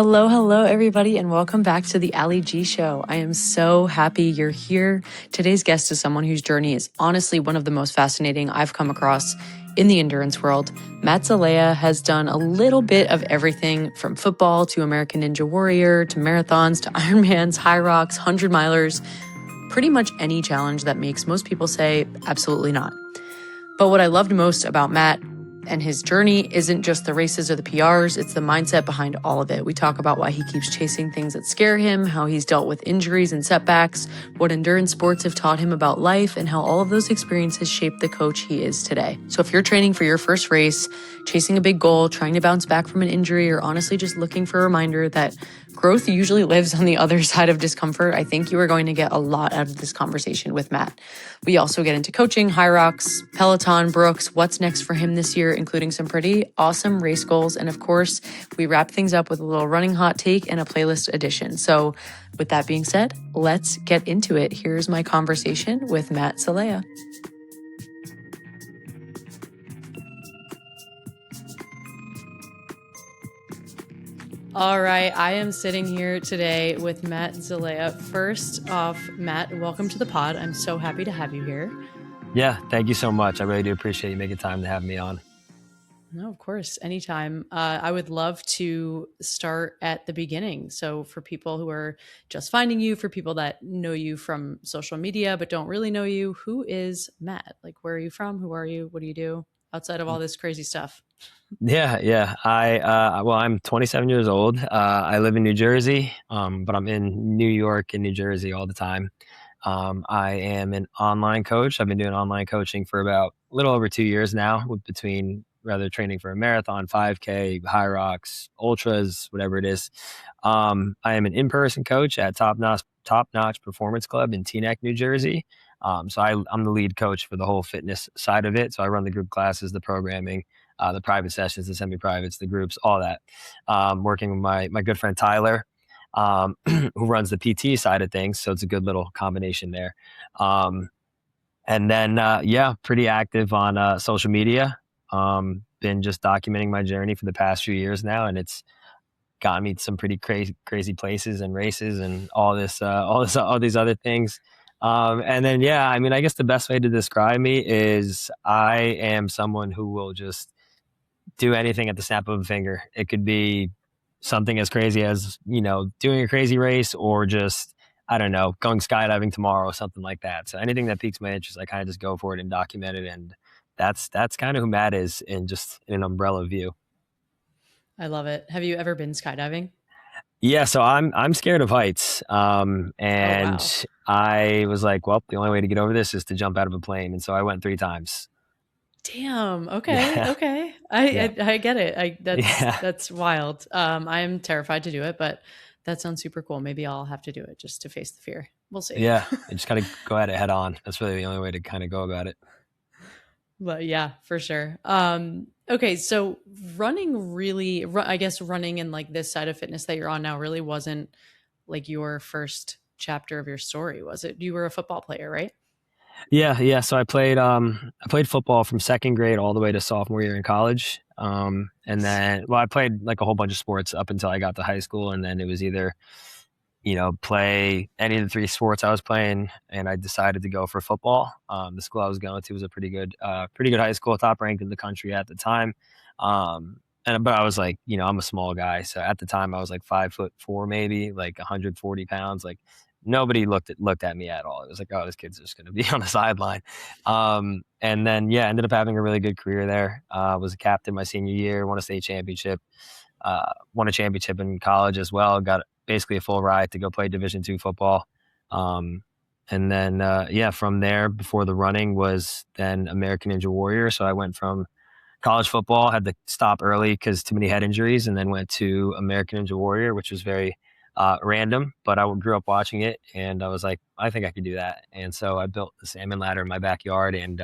Hello, everybody, and welcome back to the Ali G Show. I am so happy you're here. Today's guest is someone whose journey is honestly one of the most fascinating I've come across in the endurance world. Matt Zelaya has done a little bit of everything from football to American Ninja Warrior to marathons to Ironmans, Hyrox, 100-milers, pretty much any challenge that makes most people say absolutely not. But what I loved most about Matt and his journey isn't just the races or the PRs, it's the mindset behind all of it. We talk about why he keeps chasing things that scare him, how he's dealt with injuries and setbacks, what endurance sports have taught him about life, and how all of those experiences shaped the coach he is today. So if you're training for your first race, chasing a big goal, trying to bounce back from an injury, or honestly just looking for a reminder that growth usually lives on the other side of discomfort, I think you are going to get a lot out of this conversation with Matt. We also get into coaching, Hyrox, Peloton, Brooks, what's next for him this year, including some pretty awesome race goals. And of course, we wrap things up with a little running hot take and a playlist edition. So with that being said, let's get into it. Here's my conversation with Matt Zelaya. All right, I am sitting here today with Matt Zelaya. First off, Matt, welcome to the pod. I'm so happy to have you here. Yeah, thank you so much. I really do appreciate you making time to have me on. No, of course, anytime. I would love to start at the beginning. So for people who are just finding you, for people that know you from social media but don't really know you, who is Matt? Like, where are you from? Who are you? What do you do outside of all this crazy stuff? Yeah. I'm 27 years old. I live in New Jersey, but I'm in New York and New Jersey all the time. I am an online coach. I've been doing online coaching for about a little over 2 years now, between rather training for a marathon, 5K, Hyrox, ultras, whatever it is. I am an in-person coach at Top Notch Performance Club in Teaneck, New Jersey. So I'm the lead coach for the whole fitness side of it. So I run the group classes, the programming, the private sessions, the semi-privates, the groups, all that. Working with my good friend Tyler, who runs the PT side of things. So it's a good little combination there. And then, pretty active on social media. Been just documenting my journey for the past few years now, and it's gotten me to some pretty crazy places and races and all these other things. And then, I guess the best way to describe me is I am someone who will just do anything at the snap of a finger. It could be something as crazy as, doing a crazy race, or just, I don't know, going skydiving tomorrow, something like that. So anything that piques my interest, I kind of just go for it and document it. And that's kind of who Matt is in an umbrella view. I love it. Have you ever been skydiving? Yeah, so I'm scared of heights. Wow. I was like, well, the only way to get over this is to jump out of a plane. And so I went 3 times. Damn. Okay. Yeah. Okay. Yeah. I get it. That's wild. I am terrified to do it, but that sounds super cool. Maybe I'll have to do it just to face the fear. We'll see. Yeah. You just kind of go at it head on. That's really the only way to kind of go about it. But yeah, for sure. Okay. So running in like this side of fitness that you're on now really wasn't like your first chapter of your story, was it? You were a football player, right? Yeah. So I played football from second grade all the way to sophomore year in college. And then, I played like a whole bunch of sports up until I got to high school. And then it was either, play any of the 3 sports I was playing, and I decided to go for football. The school I was going to was a pretty good high school, top ranked in the country at the time. But I was like, I'm a small guy. So at the time I was like 5'4", maybe like 140 pounds. Like nobody looked at me at all. It was like, oh, this kid's just going to be on the sideline. And then, ended up having a really good career there. Was a captain my senior year, won a state championship, won a championship in college as well. Got basically a full ride to go play Division II football. And then, from there, before the running was then American Ninja Warrior. So I went from college football, had to stop early because too many head injuries, and then went to American Ninja Warrior, which was very random, but I grew up watching it, and I was like, I think I could do that. And so I built the salmon ladder in my backyard and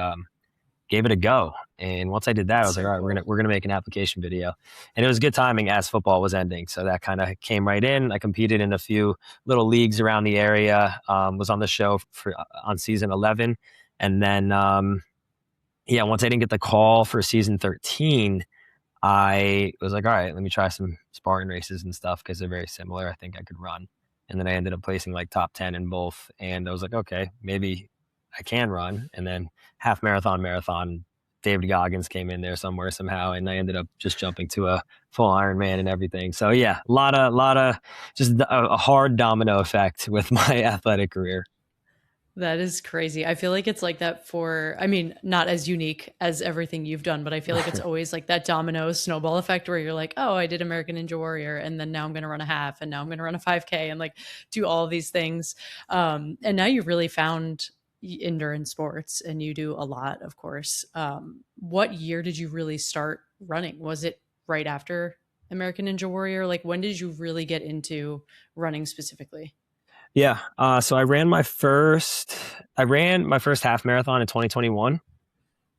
gave it a go. And once I did that, I was like, all right, we're gonna make an application video. And it was good timing as football was ending, so that kind of came right in. I competed in a few little leagues around the area. Was on the show on season 11, and then once I didn't get the call for season 13, I was like, all right, let me try some Spartan races and stuff because they're very similar. I think I could run. And then I ended up placing like top 10 in both. And I was like, okay, maybe I can run. And then half marathon, David Goggins came in there somewhere somehow. And I ended up just jumping to a full Ironman and everything. So yeah, a lot of just a hard domino effect with my athletic career. That is crazy. I feel like it's like that for, I mean, not as unique as everything you've done, but I feel like it's always like that domino snowball effect where you're like, oh, I did American Ninja Warrior, and then now I'm going to run a half, and now I'm going to run a 5K, and like do all of these things. And now you've really found endurance sports, and you do a lot, of course. What year did you really start running? Was it right after American Ninja Warrior? Like, when did you really get into running specifically? Yeah. So I ran my first half marathon in 2021.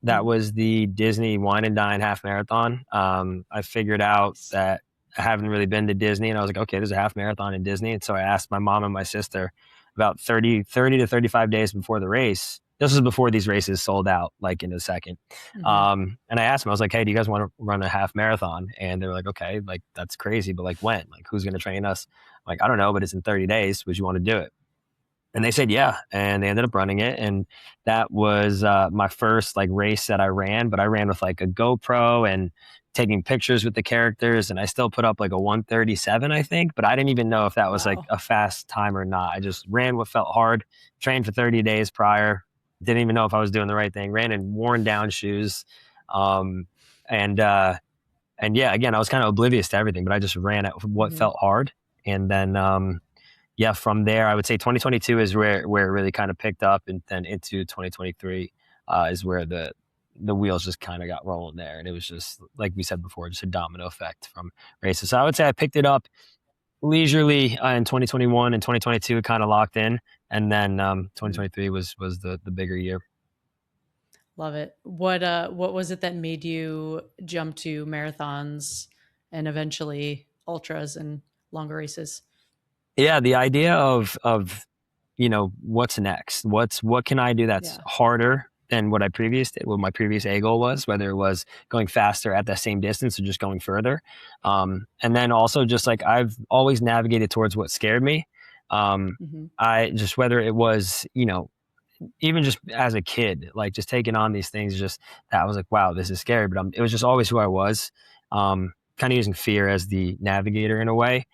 That Mm, was the Disney Wine and Dine half marathon. I figured out nice. that I haven't really been to Disney, and I was like, okay, there's a half marathon in Disney. And so I asked my mom and my sister about 30 to 35 days before the race. This was before these races sold out, like in a second. Hmm. And I asked them, I was like, hey, do you guys want to run a half marathon? And they were like, okay, like that's crazy, but like when? Like who's going to train us? I'm like, I don't know, but it's in 30 days. Would you want to do it? And they said yeah, and they ended up running it. And that was my first like race that I ran, but I ran with like a GoPro and taking pictures with the characters, and I still put up like a 137, I think, but I didn't even know if that was like Wow. a fast time or not. I just ran what felt hard, trained for 30 days prior, didn't even know if I was doing the right thing, ran in worn down shoes. um, and and yeah, again, I was kind of oblivious to everything, but I just ran at what Hmm. felt hard. And then yeah, from there, I would say 2022 is where it really kind of picked up, and then into 2023 is where the wheels just kind of got rolling there, and it was just like we said before, just a domino effect from races. So I would say I picked it up leisurely in 2021, and 2022 it kind of locked in, and then Mm. 2023 was the bigger year. Love it. What was it that made you jump to marathons and eventually ultras and longer races? Yeah, the idea of what's next, what can I do that's Yeah. harder than what my previous A goal was, whether it was going faster at the same distance or just going further. And then also just like I've always navigated towards what scared me. um, Hmm. I just, whether it was even just as a kid, like just taking on these things, just that I was like, wow, this is scary, but it was just always who I was. Kind of using fear as the navigator in a way.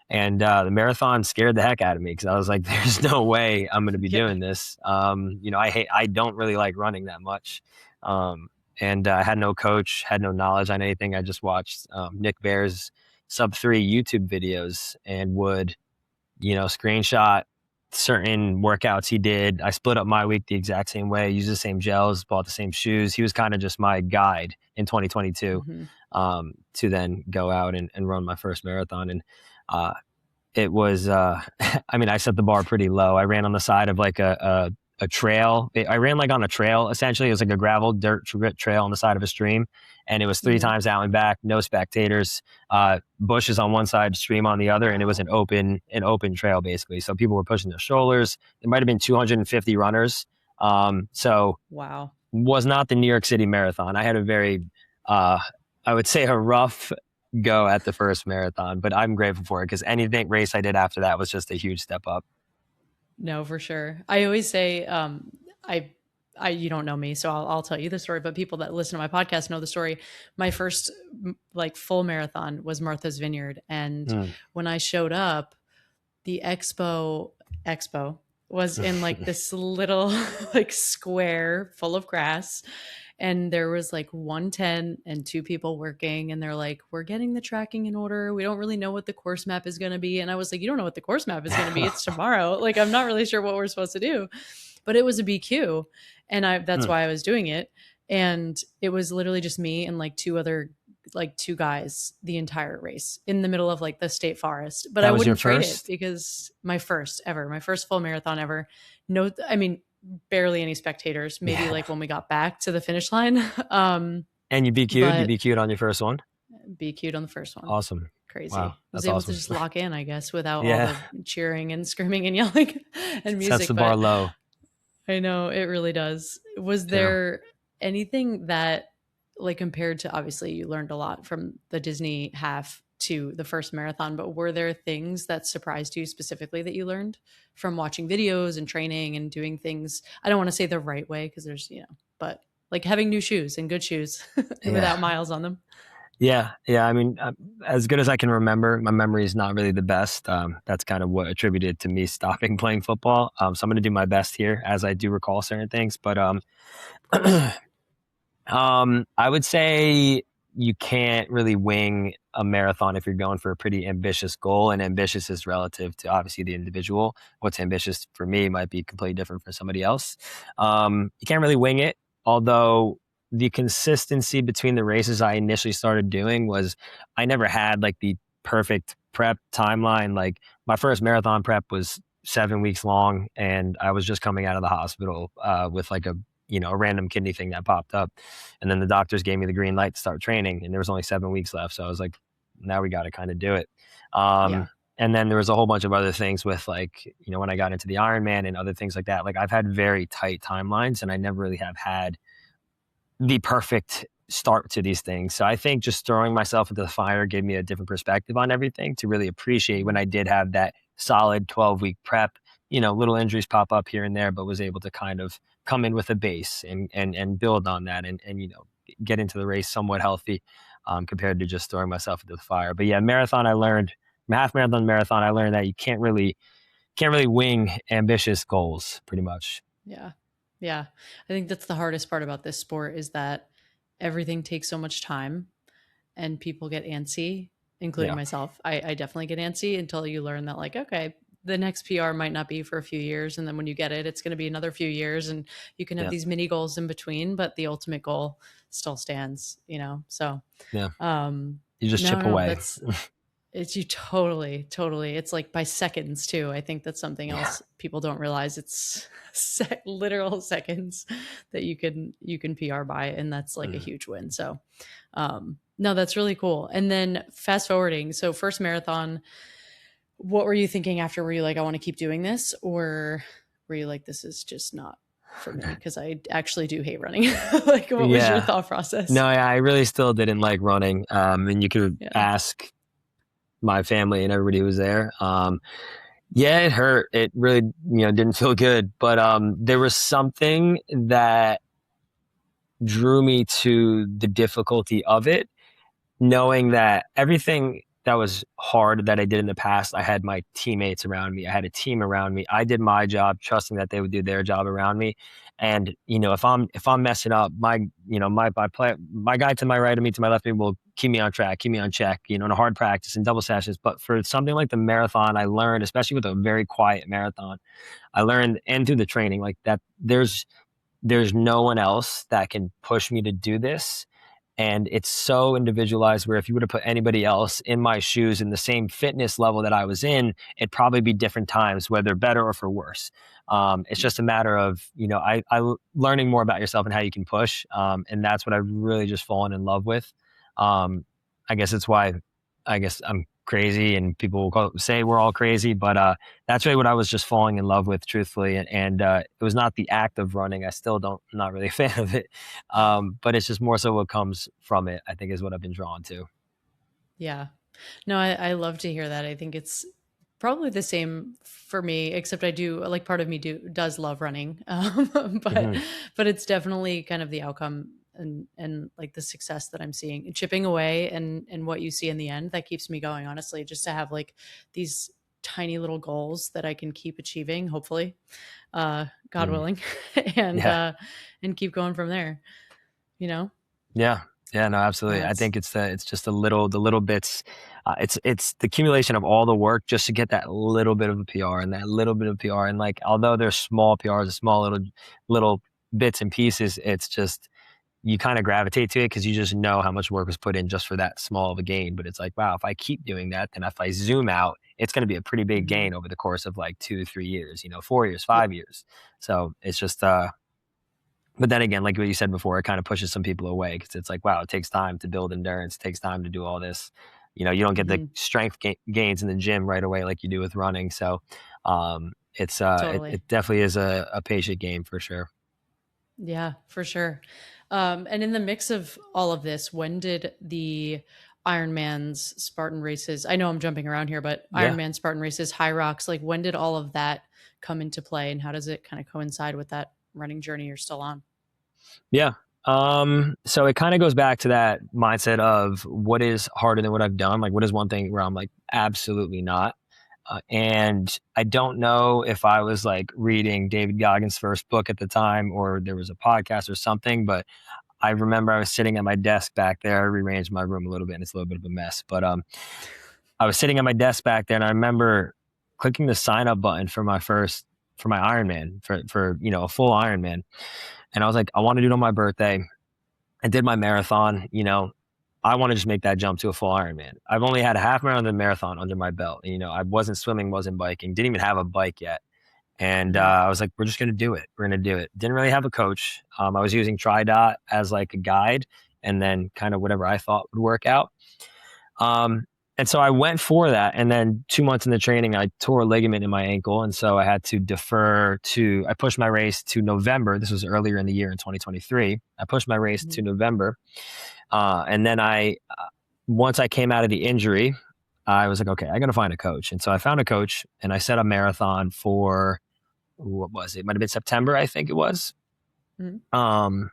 And the marathon scared the heck out of me because I was like, "There's no way I'm going to be Yeah. doing this." I don't really like running that much, um, and I had no coach, had no knowledge on anything. I just watched Nick Bear's sub 3 YouTube videos and would screenshot certain workouts he did. I split up my week the exact same way, used the same gels, bought the same shoes. He was kind of just my guide in 2022 Hmm. to then go out and run my first marathon. And uh, it was I mean, I set the bar pretty low. I ran on the side of like a trail. I ran like on a trail, essentially. It was like a gravel dirt trail on the side of a stream, and it was three Hmm. times out and back, no spectators, bushes on one side, stream on the other, and it was Wow. an open trail basically. So people were pushing their strollers. There might have been 250 runners. So Wow. was not the New York City Marathon. I had a very, uh, I would say, a rough go at the first marathon, but I'm grateful for it because anything race I did after that was just a huge step up. No, for sure. I always say, I, you don't know me, so I'll tell you the story. But people that listen to my podcast know the story. My first like full marathon was Martha's Vineyard, and Mm. when I showed up, the expo was in like this little like square full of grass, and there was like one tent and two people working, and they're like, we're getting the tracking in order, we don't really know what the course map is going to be. And I was like, you don't know what the course map is going to be, it's tomorrow, like I'm not really sure what we're supposed to do. But it was a BQ, and I that's Mm. why I was doing it. And it was literally just me and like two guys the entire race in the middle of like the state forest. But I That was your wouldn't trade it first, because my first full marathon ever. No, I mean, barely any spectators, maybe yeah. like when we got back to the finish line. And you BQ'd. You But BQ'd on your first one. BQ'd on the first one. Awesome. Wow, Crazy. Was that's able to awesome. just lock in, I guess, without all Yeah, the cheering and screaming and yelling and sets music. the bar But low. I know it really does. Was Yeah. there anything that like compared to, obviously you learned a lot from the Disney half to the first marathon, but were there things that surprised you specifically that you learned from watching videos and training and doing things? I don't want to say the right way because there's, but like having new shoes and good shoes Yeah. without miles on them. Yeah. Yeah. I mean, as good as I can remember, my memory is not really the best. That's kind of what attributed to me stopping playing football. So I'm going to do my best here as I do recall certain things. But I would say you can't really wing a marathon if you're going for a pretty ambitious goal, and ambitious is relative to obviously the individual. What's ambitious for me might be completely different for somebody else. You can't really wing it, although the consistency between the races I initially started doing was I never had like the perfect prep timeline. Like my first marathon prep was 7 weeks long, and I was just coming out of the hospital with like a random kidney thing that popped up. And then the doctors gave me the green light to start training, and there was only 7 weeks left. So I was like, now we got to kind of do it. Yeah. And then there was a whole bunch of other things with like, when I got into the Ironman and other things like that, like I've had very tight timelines and I never really have had the perfect start to these things. So I think just throwing myself into the fire gave me a different perspective on everything to really appreciate when I did have that solid 12-week prep. Little injuries pop up here and there, but was able to kind of come in with a base and build on that and get into the race somewhat healthy compared to just throwing myself into the fire. But yeah, half marathon, I learned that you can't really wing ambitious goals pretty much. Yeah. Yeah. I think that's the hardest part about this sport is that everything takes so much time and people get antsy, including Yeah. myself. I definitely get antsy until you learn that, like, okay, the next PR might not be for a few years. And then when you get it, it's going to be another few years. And you can have Yeah. these mini goals in between, but the ultimate goal still stands. So, Yeah. um, You just no, chip no, away. that's it's you totally, totally. It's like by seconds too. I think that's something Yeah. else people don't realize. It's literal seconds that you can PR by, and that's like a Mm. huge win. So, no, that's really cool. And then fast forwarding, so first marathon, what were you thinking after? Were you like, I want to keep doing this, or were you like, this is just not for me because I actually do hate running? Like, what was your Yeah. thought process? No, yeah, I really still didn't like running. And you could Yeah. ask my family and everybody who was there. Yeah, it hurt. It really, didn't feel good. But there was something that drew me to the difficulty of it, knowing that everything that was hard that I did in the past, I had my teammates around me. I had a team around me. I did my job, trusting that they would do their job around me. And if I'm messing up, my guy to my right of me, to my left of me, will keep me on track, keep me on check. In a hard practice and double sessions. But for something like the marathon, I learned, especially with a very quiet marathon, I learned, and through the training, like that, there's no one else that can push me to do this, and it's so individualized where if you were to put anybody else in my shoes in the same fitness level that I was in, it'd probably be different times, whether better or for worse. It's just a matter of, I learning more about yourself and how you can push. And that's what I've really just fallen in love with. I guess it's why I guess I'm crazy and people will say we're all crazy, but that's really what I was just falling in love with, truthfully. And it was not the act of running. I still I'm not really a fan of it. But it's just more so what comes from it, I think, is what I've been drawn to. Yeah. No, I love to hear that. I think it's probably the same for me, except I do like part of me does love running. But Hmm. it's definitely kind of the outcome and like the success that I'm seeing and chipping away and what you see in the end that keeps me going, honestly, just to have like these tiny little goals that I can keep achieving, hopefully, God Hmm. willing, and Yeah. uh and keep going from there, you know? Yeah. Yeah, no, absolutely. I That's think it's just the little bits. It's the accumulation of all the work just to get that little bit of a PR and that little bit of PR. And like, although they're small PRs, small little bits and pieces, it's just you kind of gravitate to it because you just know how much work was put in just for that small of a gain. But it's like, wow, if I keep doing that, then if I zoom out, it's going to be a pretty big mhm. gain over the course of like 2 3 years, 4 years, Yeah. 5 years. So it's just but then again, like what you said before, it kind of pushes some people away because it's like, wow, it takes time to build endurance, it takes time to do all this. You don't get the Mhm. strength gains in the gym right away like you do with running. So it Totally. definitely is a patient game for sure. Yeah, for sure. And in the mix of all of this, when did the Ironman's Spartan races, I know I'm jumping around here, but Yeah. Ironman Spartan races, Hyrox, like when did all of that come into play and how does it kind of coincide with that running journey you're still on? Yeah. So it kind of goes back to that mindset of what is harder than what I've done. Like, what is one thing where I'm like, absolutely not. And I don't know if I was like reading David Goggins' first book at the time or there was a podcast or something, but I remember I was sitting at my desk back there. I rearranged my room a little bit and it's a little bit of a mess, but I was sitting at my desk back there and I remember clicking the sign up button for my Ironman for a full Ironman. And I was like, I want to do it on my birthday. I did my marathon. I want to just make that jump to a full Ironman. I've only had a half marathon and a marathon under my belt. I wasn't swimming, wasn't biking, didn't even have a bike yet. And Mhm. I was like, we're just going to do it. We're going to do it. Didn't really have a coach. I was using TriDot as like a guide and then kind of whatever I thought would work out. And so I went for that. And then 2 months into training, I tore a ligament in my ankle. And so I had to I pushed my race to November. This was earlier in the year in 2023. I pushed my race to Mhm. November. And then once I came out of the injury, I was like, okay, I got to find a coach. And so I found a coach and I set a marathon for, what was it? It might have been September, I think it was. Mhm. Um,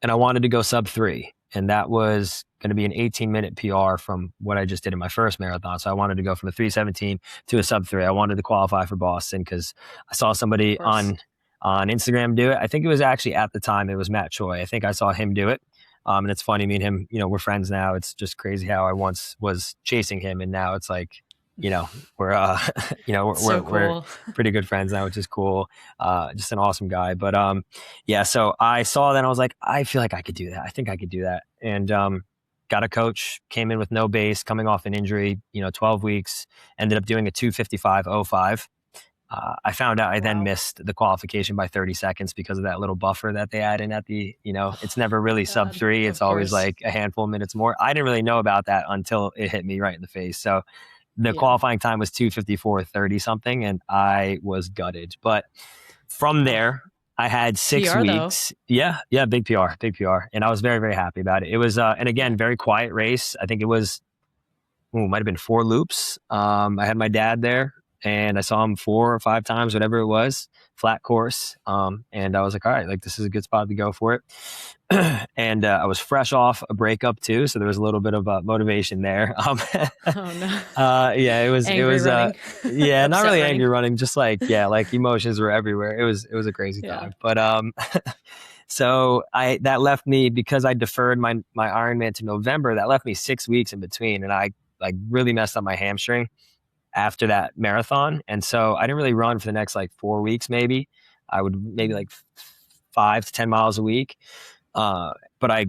and I wanted to go sub 3. And that was going to be an 18-minute PR from what I just did in my first marathon. So I wanted to go from a 3:17 to a sub 3. I wanted to qualify for Boston because I saw Of somebody course. on Instagram do it. I think it was actually at the time, it was Matt Choi. I think I saw him do it. And it's funny, me and him, we're friends now. It's just crazy how I once was chasing him and now it's like, we're, So we're cool. pretty good friends now, which is cool. Just an awesome guy. But, yeah, so I saw that and I was like, I feel like I could do that. I think I could do that. And, got a coach, came in with no base, coming off an injury, 12 weeks, ended up doing a 2:55:05. I found out I then Wow. missed the qualification by 30 seconds because of that little buffer that they add in at it's never Oh my really sub God. 3. It's Of always course. like a handful of minutes more. I didn't really know about that until it hit me right in the face. So the Yeah. qualifying time was 2:54:30 something, and I was gutted. But from Wow. there, I had 6 PR though. weeks. Yeah, yeah, big PR, big PR. And I was very, very happy about it. It was, and Yeah. again, very quiet race. I think it was, might have been 4 loops. I had my dad there and I saw him 4 or 5 times, whatever it was, flat course. And I was like, all right, like this is a good spot to go for it. And I was fresh off a breakup too. So there was a little bit of motivation there. Oh no. Yeah, it Angry was, running. yeah, not Upset really running. angry running, just like, yeah, like emotions were everywhere. It was a crazy Yeah. time, but, so that left me, because I deferred my Ironman to November, that left me 6 weeks in between. And I like really messed up my hamstring after that marathon. And so I didn't really run for the next like 4 weeks, maybe. I would maybe Mhm. like 5 to 10 miles a week. But I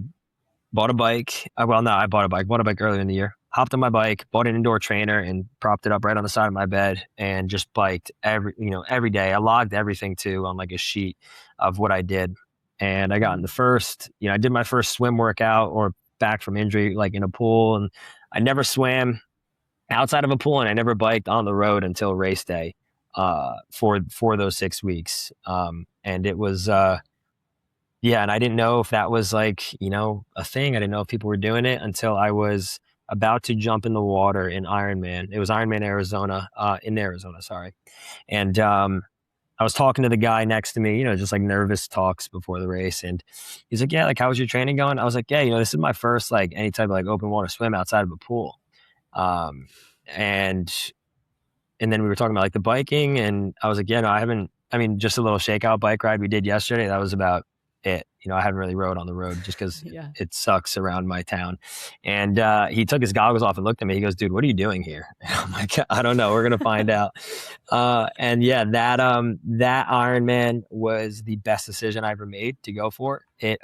bought a bike. Well, no, I bought a bike earlier in the year. Hopped on my bike, bought an indoor trainer and propped it up right on the side of my bed and just biked every day. I logged everything too on like a sheet of what I did. And I got in Mhm. the I did my first swim workout or back from injury, like in a pool. And I never swam outside of a pool and I never biked on the road until race day, for those 6 weeks. And it was, yeah, and I didn't know if that was like, a thing. I didn't know if people were doing it until I was about to jump in the water in Ironman. It was Ironman Arizona, in Arizona, sorry. And I was talking to the guy next to me, just like nervous talks before the race. And he's like, yeah, like, how was your training going? I was like, yeah, this is my first, like, any type of like open water swim outside of a pool. Um, and and then we were talking about like the biking, and I was like, yeah, no, I haven't. I mean, just a little shakeout bike ride we did yesterday. That was about it. I haven't really rode on the road just because Yeah. it sucks around my town. And he took his goggles off and looked at me. He goes, "Dude, what are you doing here?" And I'm like, "I don't know. We're gonna find out." And yeah, that Ironman was the best decision I ever made to go for it.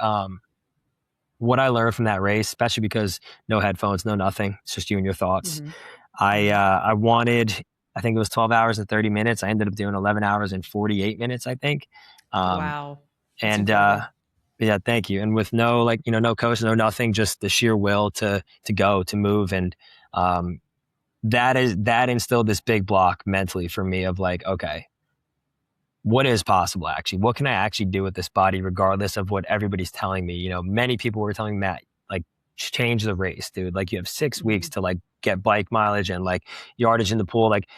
What I learned from that race, especially because no headphones, no nothing, it's just you and your thoughts. Mhm. I Mhm. uh, I wanted, I think it was 12 hours and 30 minutes. I ended up doing 11 hours and 48 minutes, I think. Um, Wow. That's and incredible. yeah, thank you. And with no, like, no coach, no nothing, just the sheer will to go, to move. And um, that instilled this big block mentally for me of like, okay, what is possible actually? What can I actually do with this body, regardless of what everybody's telling me? Many people were telling me, Matt, like, change the race, dude. Like, you have 6 weeks to like get bike mileage and like yardage in the pool. Like,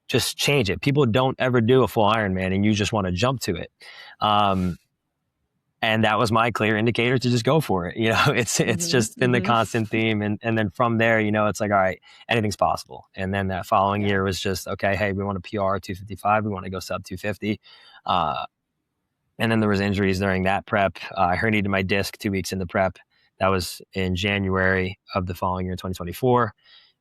just change it. People don't ever do a full Ironman, and you just want to jump to it. And that was my clear indicator to just go for it. It's just been the constant theme. And then from there, it's like, all right, anything's possible. And then that following year was just, okay, hey, we want a PR 255. We want to go sub 250. And then there was injuries during that prep. I herniated my disc 2 weeks into prep. That was in January of the following year, 2024.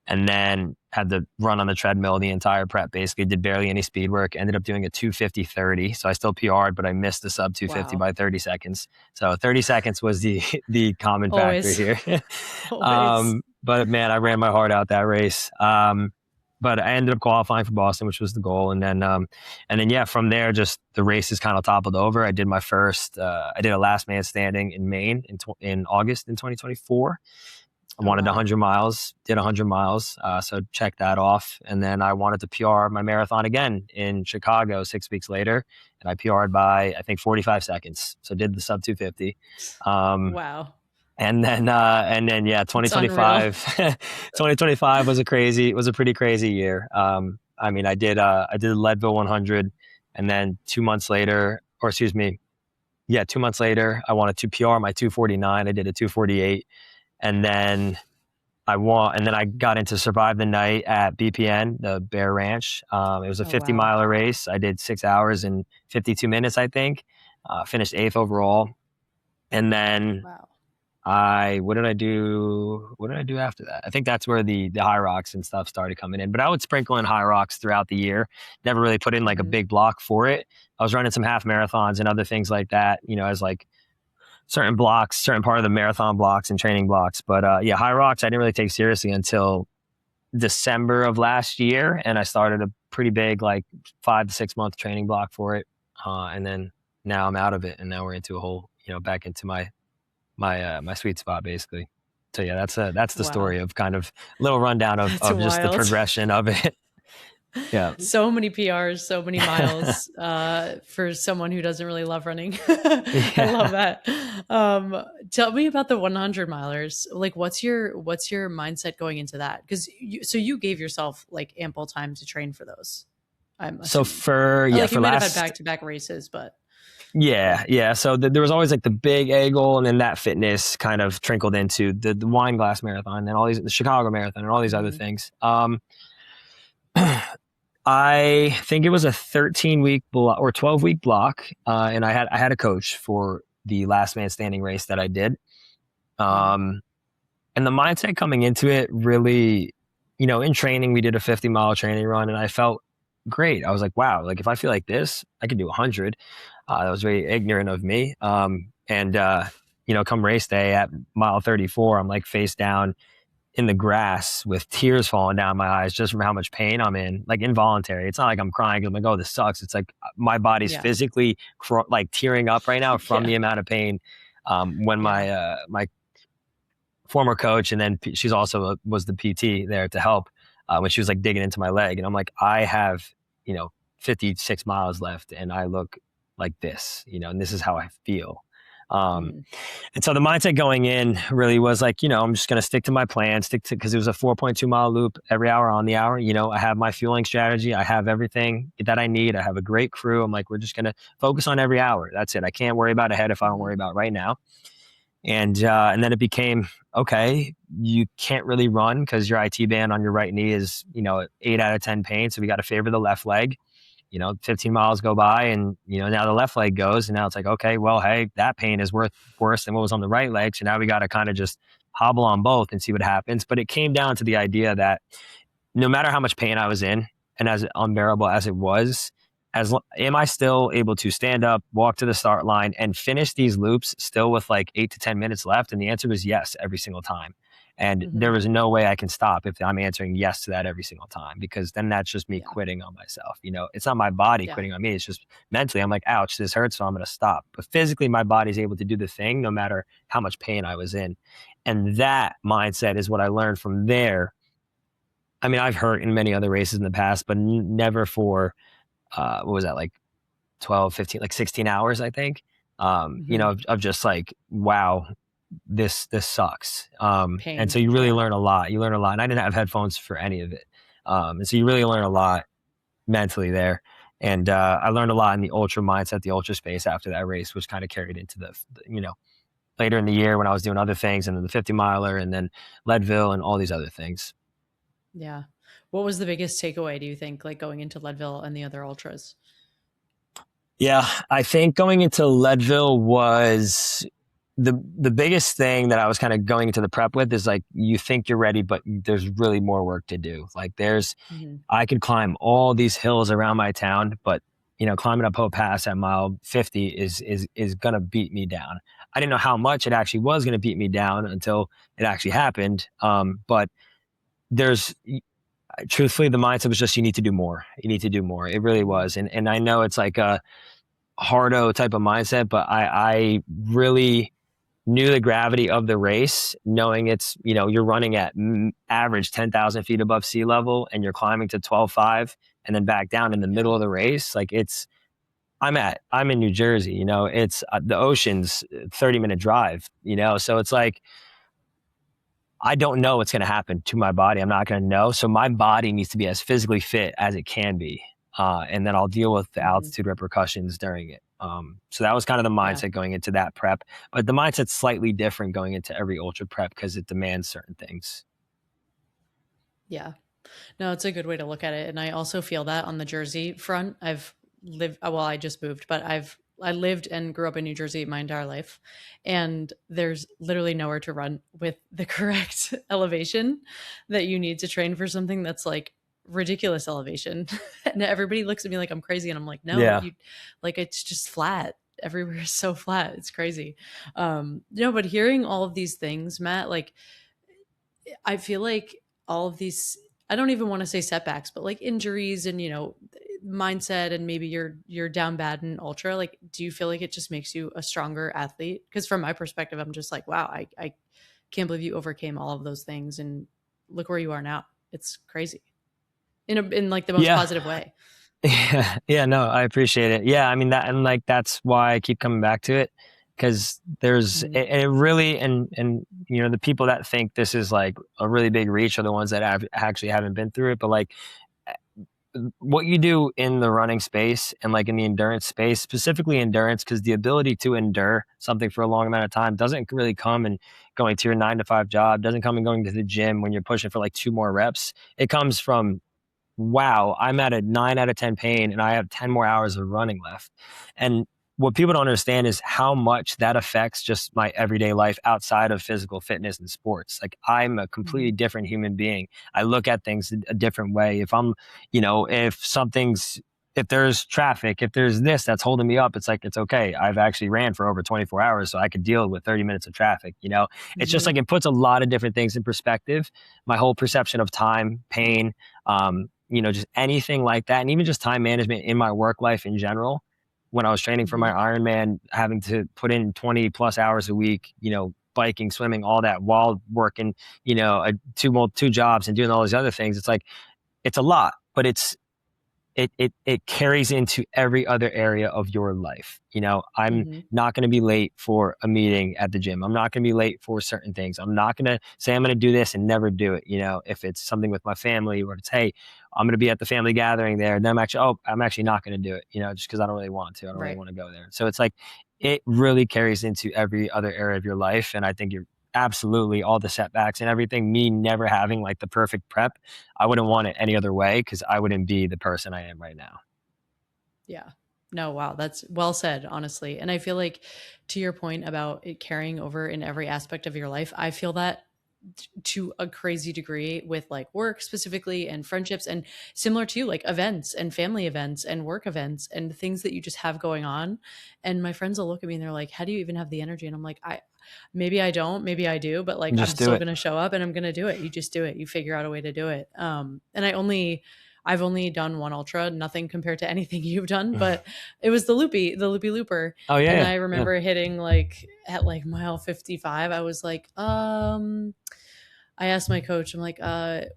And then had to run on the treadmill the entire prep, basically did barely any speed work, ended up doing a 250-30. So I still PR'd, but I missed the sub 250 by 30 seconds. So 30 seconds was the common factor here. But man, I ran my heart out that race. But I ended up qualifying for Boston, which was the goal. And then, yeah, from there, just the races kind of toppled over. I did my first, I did a last man standing in Maine in August in 2024. I wanted 100 miles, did 100 miles. So check that off. And then I wanted to PR my marathon again in Chicago 6 weeks later. And I PR'd by, I think, 45 seconds. So did the sub 250. Wow. And then, yeah, 2025, 2025 was a pretty crazy year. I mean, I did Leadville 100, and then 2 months later, 2 months later, I wanted to PR my 249. I did a 248. And then I got into Survive the Night at BPN, the Bear Ranch. It was a 50-miler race. I did 6 hours and 52 minutes, I think. Finished 8th overall. And then what did I do after that? I think that's where the Hyrox and stuff started coming in. But I would sprinkle in Hyrox throughout the year. Never really put in like a big block for it. I was running some half marathons and other things like that, as like certain part of the marathon blocks and training blocks. But yeah, Hyrox, I didn't really take seriously until December of last year. And I started a pretty big, like 5 to 6 month training block for it. And then now I'm out of it. And now we're into a whole, back into my sweet spot, basically. So yeah, that's the story of kind of a little rundown of just the progression of it. Yeah. So many PRs, so many miles for someone who doesn't really love running. I love that. Tell me about the 100 milers. Like, what's your mindset going into that? Because you gave yourself like ample time to train for those. So you might have had back-to-back races, but yeah. So there was always like the big A goal, and then that fitness kind of trickled into the Wine Glass Marathon and the Chicago Marathon and all these other things. I think it was a 13-week or 12-week block, and I had a coach for the last man standing race that I did. And the mindset coming into it really, in training, we did a 50-mile training run, and I felt great. I was like, wow, like if I feel like this, I could do 100. That was very ignorant of me. Come race day at mile 34, I'm like face down in the grass with tears falling down my eyes just from how much pain I'm in, like involuntary. It's not like I'm crying. I'm like, oh, this sucks. It's like my body's physically like tearing up right now from the amount of pain. When my former coach, and then she's also was the PT there to help, when she was like digging into my leg, and I'm like, I have 56 miles left, and I look like this, and this is how I feel. And so the mindset going in really was like, I'm just going to stick to my plan, because it was a 4.2 mile loop every hour on the hour. I have my fueling strategy. I have everything that I need. I have a great crew. I'm like, we're just going to focus on every hour. That's it. I can't worry about ahead if I don't worry about right now. And then it became, okay, you can't really run because your IT band on your right knee is, 8 out of 10 pain. So we got to favor the left leg. 15 miles go by, and, now the left leg goes, and now it's like, okay, well, hey, that pain is worse than what was on the right leg. So now we got to kind of just hobble on both and see what happens. But it came down to the idea that no matter how much pain I was in, and as unbearable as it was, am I still able to stand up, walk to the start line, and finish these loops still with like 8 to 10 minutes left? And the answer was yes, every single time. And there was no way I can stop if I'm answering yes to that every single time, because then that's just me quitting on myself. It's not my body quitting on me. It's just mentally, I'm like, ouch, this hurts, so I'm going to stop. But physically, my body's able to do the thing no matter how much pain I was in. And that mindset is what I learned from there. I mean, I've hurt in many other races in the past, but never for, what was that, like 12, 15, like 16 hours, I think. Hmm. Of just like, wow, this sucks. And so Pain. you really Yeah. learn a lot. You learn a lot. And I didn't have headphones for any of it. And so you really learn a lot mentally there. And I learned a lot in the ultra mindset, the ultra space after that race, which kind of carried into later in the year when I was doing other things, and then the 50 miler, and then Leadville, and all these other things. Yeah. What was the biggest takeaway, do you think, like going into Leadville and the other ultras? Yeah, I think going into Leadville was the biggest thing that I was kind of going into the prep with is like you think you're ready, but there's really more work to do. Like Hmm. I could climb all these hills around my town, but climbing up Hope Pass at mile 50 is gonna beat me down. I didn't know how much it actually was gonna beat me down until it actually happened. But there's truthfully the mindset was just you need to do more. You need to do more. It really Hmm. was, and I know it's like a hardo type of mindset, but I really knew the gravity of the race, knowing it's, you're running at average 10,000 feet above sea level and you're climbing to 12.5 and then back down in the Yeah. middle of the race. Like I'm in New Jersey, it's the ocean's 30-minute drive, so it's like, I don't know what's going to happen to my body. I'm not going to know. So my body needs to be as physically fit as it can be. And then I'll deal with the Hmm. altitude repercussions during it. So that was kind of the Yeah. mindset going into that prep. But the mindset's slightly different going into every ultra prep because it demands certain things. Yeah. No, it's a good way to look at it. And I also feel that on the Jersey front. I just moved, but I lived and grew up in New Jersey my entire life. And there's literally nowhere to run with the correct elevation that you need to train for something that's like ridiculous elevation. And everybody looks at me like I'm crazy. And I'm like, no, Yeah. you like it's just flat. Everywhere is so flat. It's crazy. But hearing all of these things, Matt, like I feel like all of these, I don't even want to say setbacks, but like injuries and mindset, and maybe you're down bad in ultra, like do you feel like it just makes you a stronger athlete? Because from my perspective, I'm just like, wow, I can't believe you overcame all of those things and look where you are now. It's crazy in like the most Yeah. positive way. Yeah, yeah, no, I appreciate it. Yeah, I mean that, and like that's why I keep coming back to it because Mhm. it really, and the people that think this is like a really big reach are the ones that have actually haven't been through it. But like what you do in the running space and like in the endurance space, specifically endurance, because the ability to endure something for a long amount of time doesn't really come in going to your 9 to 5 job, doesn't come in going to the gym when you're pushing for like two more reps. It comes from, wow, I'm at a 9 out of 10 pain and I have 10 more hours of running left. And what people don't understand is how much that affects just my everyday life outside of physical fitness and sports. Like I'm a completely Mhm. different human being. I look at things a different way. If I'm, if there's traffic, if there's this that's holding me up, it's like, it's okay. I've actually ran for over 24 hours, so I could deal with 30 minutes of traffic. It's just Mhm. like it puts a lot of different things in perspective. My whole perception of time, pain, just anything like that. And even just time management in my work life in general. When I was training for my Mhm. Ironman, having to put in 20 plus hours a week, biking, swimming, all that while working, two jobs and doing all these other things. It's like, it's a lot, but it carries into every other area of your life. I'm Mhm. not going to be late for a meeting at the gym. I'm not going to be late for certain things. I'm not going to say I'm going to do this and never do it. If it's something with my family, or it's, hey, I'm going to be at the family gathering there, then I'm actually not going to do it. Just because I don't really want to. I don't really Right. want to go there. So it's like it really carries into every other area of your life, and I think you're absolutely all the setbacks and everything. Me never having like the perfect prep, I wouldn't want it any other way because I wouldn't be the person I am right now. Yeah. No, wow, that's well said, honestly. And I feel like to your point about it carrying over in every aspect of your life, I feel that to a crazy degree with like work specifically and friendships, and similar to you, like events and family events and work events and things that you just have going on. And my friends will look at me and they're like, how do you even have the energy? And I'm like, I maybe I don't, maybe I do, but like I'm Just do still it. going to show up and I'm going to do it. You just do it. You figure out a way to do it. And I've only done one ultra, nothing compared to anything you've done, but it was the loopy looper. Oh And yeah, I yeah. remember hitting like at like mile 55, I was like, I asked my coach, I'm like,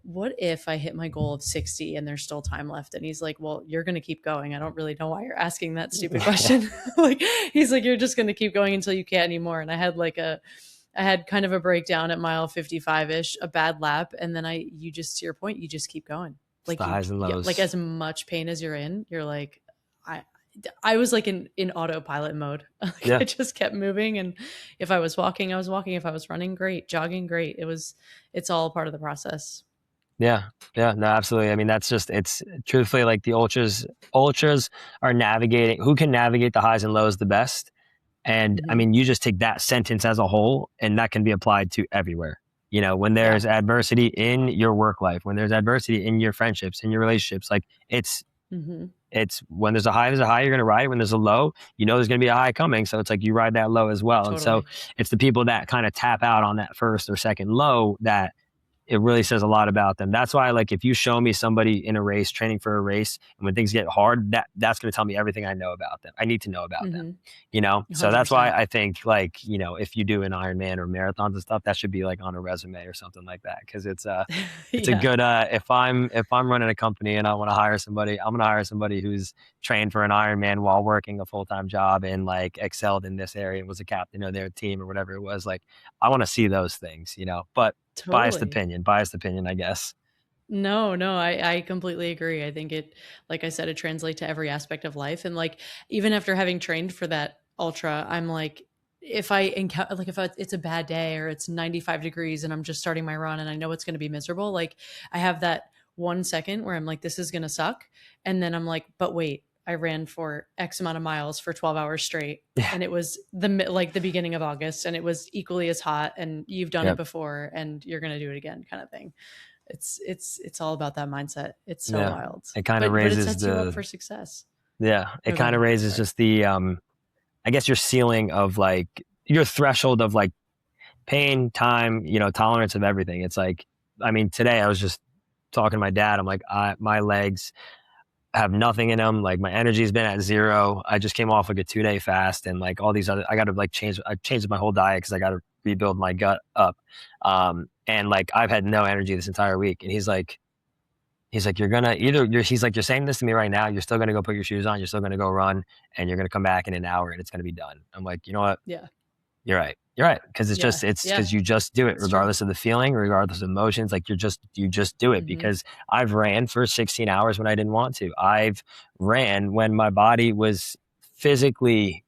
what if I hit my goal of 60 and there's still time left? And he's like, well, you're going to keep going. I don't really know why you're asking that stupid Yeah, question. Like, he's like, you're just going to keep going until you can't anymore. And I had kind of a breakdown at mile 55 ish, a bad lap. And then you just, to your point, you just keep going. it's Like the you, highs and yeah, like lows. as much pain as you're in, you're like, I, I was like in autopilot mode. Like Yeah. I just kept moving. And if I was walking, I was walking. If I was running, great. Jogging, great. It's all part of the process. Yeah, yeah, no, absolutely. I mean, that's just it's truthfully like the ultras are navigating who can navigate the highs and lows the best. And I Mm-hmm. mean, you just take that sentence as a whole, and that can be applied to everywhere. You know, when Yeah. there's adversity in your work life, when there's adversity in your friendships, in your relationships, like Mm-hmm. it's when there's a high, you're going to ride it. When there's a low, you know there's going to be a high coming. So it's like you ride that low as well. And so Totally. it's the people that kind of tap out on that first or second low that it really says a lot about them. That's why, like, if you show me somebody in a race, training for a race, and when things get hard, that's going to tell me everything I know about them. I need to know about them, Mm-hmm. you know? So that's why 100%. I think, like, you know, if you do an Ironman or marathons and stuff, that should be like on a resume or something like that. Cause it's a Yeah. good, if I'm running a company and I want to hire somebody, I'm going to hire somebody who's trained for an Ironman while working a full-time job and like excelled in this area and was a captain of their team or whatever it was. Like, I want to see those things, you know, but Totally. biased opinion, I guess. No, no, I completely agree. I think like I said, it translates to every aspect of life. And like, even after having trained for that ultra, I'm like, if I encounter, like, it's a bad day or it's 95 degrees and I'm just starting my run and I know it's going to be miserable, like, I have that 1 second where I'm like, this is going to suck. And then I'm like, but wait, I ran for X amount of miles for 12 hours straight. Yeah. And it was like the beginning of August and it was equally as hot and you've done it Yep. before and you're going to do it again kind of thing. It's all about that mindset. It's so Yeah. wild. It kind of But it raises sets you up the for success. yeah, it Oh, go kind of ahead. raises Sorry. just the I guess your ceiling of like your threshold of like pain, time, you know, tolerance of everything. It's like I mean, today I was just talking to my dad. I'm like, my legs have nothing in them. Like my energy's been at zero. I just came off like a 2-day fast and like all these other, I got to like I changed my whole diet because I got to rebuild my gut up. And like I've had no energy this entire week. And he's like, he's like, you're saying this to me right now. You're still going to go put your shoes on. You're still going to go run and you're going to come back in an hour and it's going to be done. I'm like, you know what? Yeah. You're right. You're right. Cause Yeah. it's Yeah. because you just do it It's true. regardless of the feeling, regardless of emotions. Like you just do it Mm-hmm. because I've ran for 16 hours when I didn't want to. I've ran when my body was physically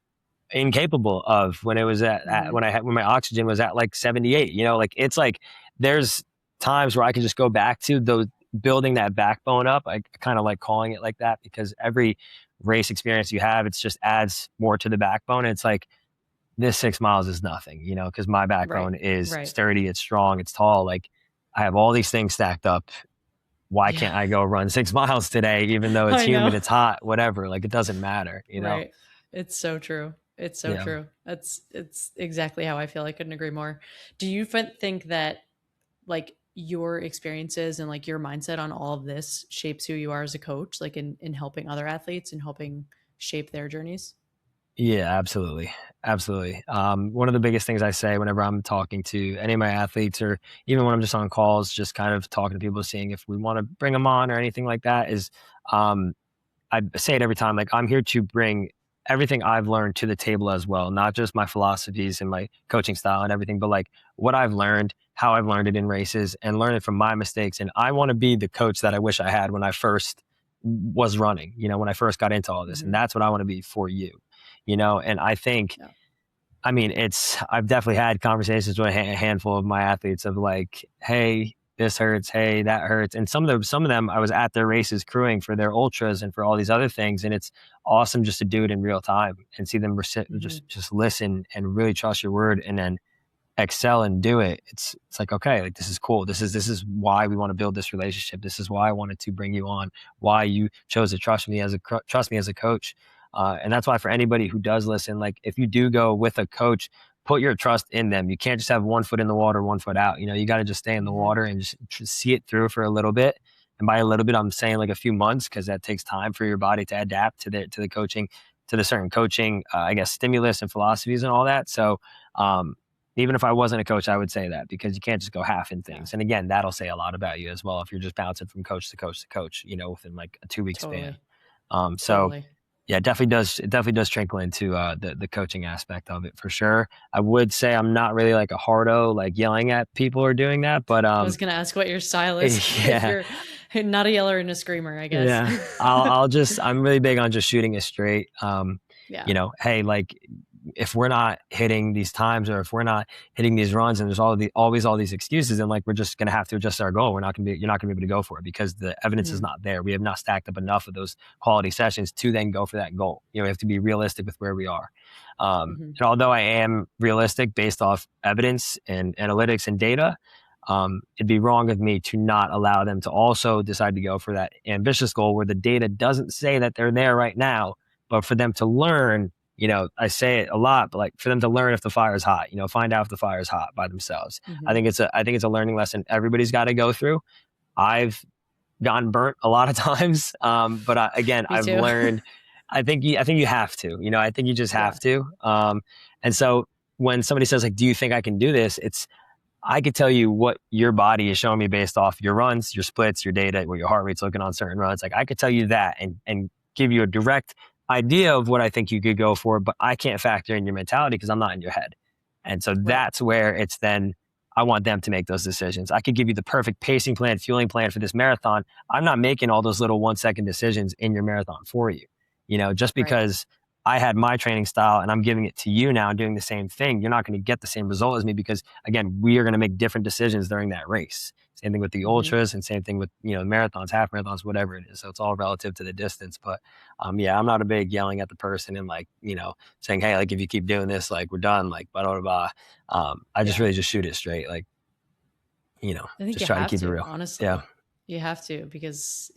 incapable of when it was Mm-hmm. when my oxygen was at like 78, you know, like it's like there's times where I can just go back to those building that backbone up. I kind of like calling it like that because every race experience you have, it's just adds more to the backbone. And it's like this 6 miles is nothing, you know, because my Right. backbone is Right. sturdy, it's strong, it's tall. Like I have all these things stacked up. Why Yeah. can't I go run 6 miles today, even though it's I know. humid, it's hot, whatever? Like it doesn't matter, you know? Right. It's so true. It's so Yeah. true. It's exactly how I feel. I couldn't agree more. Do you think that like your experiences and like your mindset on all of this shapes who you are as a coach, like in helping other athletes and helping shape their journeys? Yeah, absolutely. Absolutely. One of the biggest things I say whenever I'm talking to any of my athletes or even when I'm just on calls, just kind of talking to people, seeing if we want to bring them on or anything like that is, um, I say it every time, like I'm here to bring everything I've learned to the table as well, not just my philosophies and my coaching style and everything, but like what I've learned, how I've learned it in races and learn it from my mistakes. And I want to be the coach that I wish I had when I first was running, you know, when I first got into all this. And Mm-hmm. that's what I want to be for you, you know? And I think Yeah. I mean, I've definitely had conversations with a handful of my athletes of like, hey, this hurts, hey, that hurts. And some of them I was at their races crewing for their ultras and for all these other things. And it's awesome just to do it in real time and see them Mm-hmm. just listen and really trust your word and then excel and do it. It's like, okay, like this is cool. This is why we want to build this relationship. This is why I wanted to bring you on, why you chose to trust me as a coach. And that's why for anybody who does listen, like if you do go with a coach, put your trust in them. You can't just have one foot in the water, one foot out. You know, you got to just stay in the Mm-hmm. water and just see it through for a little bit. And by a little bit, I'm saying like a few months because that takes time for your body to adapt to the coaching, to the certain coaching, I guess, stimulus and philosophies and all that. So, Even if I wasn't a coach, I would say that, because you can't just go half in Yeah, things. And again, that'll say a lot about you as well if you're just bouncing from coach to coach to coach, within like a 2 week span. totally. So Totally. yeah, it definitely does trickle into the coaching aspect of it for sure. I would say I'm not really like a hardo, like yelling at people or doing that, but I was going to ask what your style is if yeah, you're not a yeller and a screamer, I guess. yeah. I'm really big on just shooting it straight. Yeah. Hey, like if we're not hitting these times, or if we're not hitting these runs, and there's always all these excuses, then like we're just gonna have to adjust our goal. You're not gonna be able to go for it because the evidence is Mm-hmm. not there. We have not stacked up enough of those quality sessions to then go for that goal. We have to be realistic with where we are. Mm-hmm. And although I am realistic based off evidence and analytics and data, it'd be wrong of me to not allow them to also decide to go for that ambitious goal where the data doesn't say that they're there right now, but for them to learn. I say it a lot, but like for them to learn if the fire is hot, find out if the fire is hot by themselves. Mm-hmm. I think it's a learning lesson everybody's got to go through. I've gotten burnt a lot of times, but again, Me I've too. learned. I think you have to. I think you just Yeah. have to. And so when somebody says like, "Do you think I can do this?" I could tell you what your body is showing me based off your runs, your splits, your data, what your heart rate's looking on certain runs. Like I could tell you that and give you a direct idea of what I think you could go for, but I can't factor in your mentality because I'm not in your head. And so Right. that's where it's then I want them to make those decisions. I could give you the perfect pacing plan, fueling plan for this marathon. I'm not making all those little 1 second decisions in your marathon for you. Just Right. because I had my training style and I'm giving it to you now doing the same thing, you're not going to get the same result as me because again, we are going to make different decisions during that race. Same thing with the Mm-hmm. ultras and same thing with, marathons, half marathons, whatever it is. So it's all relative to the distance. But yeah, I'm not a big yelling at the person and like, saying, hey, like if you keep doing this, like we're done, like blah, blah, blah. I just Yeah. really just shoot it straight. Like, I think just you try to have keep it to, real. Yeah, honestly. You have to because